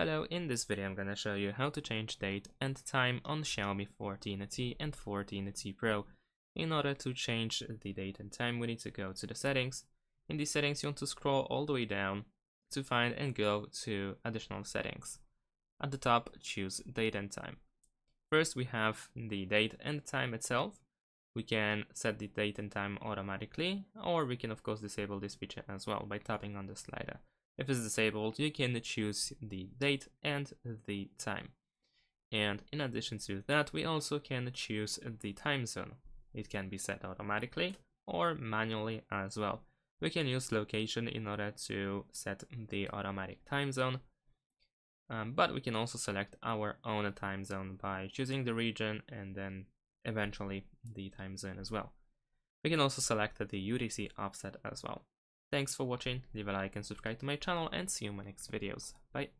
Hello, in this video I'm gonna show you how to change date and time on Xiaomi 14T and 14T Pro. In order to change the date and time, we need to go to the settings. In the settings, you want to scroll all the way down to find and go to additional settings. At the top, choose date and time. First, we have the date and time itself. We can set the date and time automatically, or we can of course disable this feature as well by tapping on the slider. If it's disabled, you can choose the date and the time. And in addition to that, we also can choose the time zone. It can be set automatically or manually as well. We can use location in order to set the automatic time zone, but we can also select our own time zone by choosing the region and then eventually the time zone as well. We can also select the UTC offset as well. Thanks for watching, leave a like and subscribe to my channel, and see you in my next videos. Bye!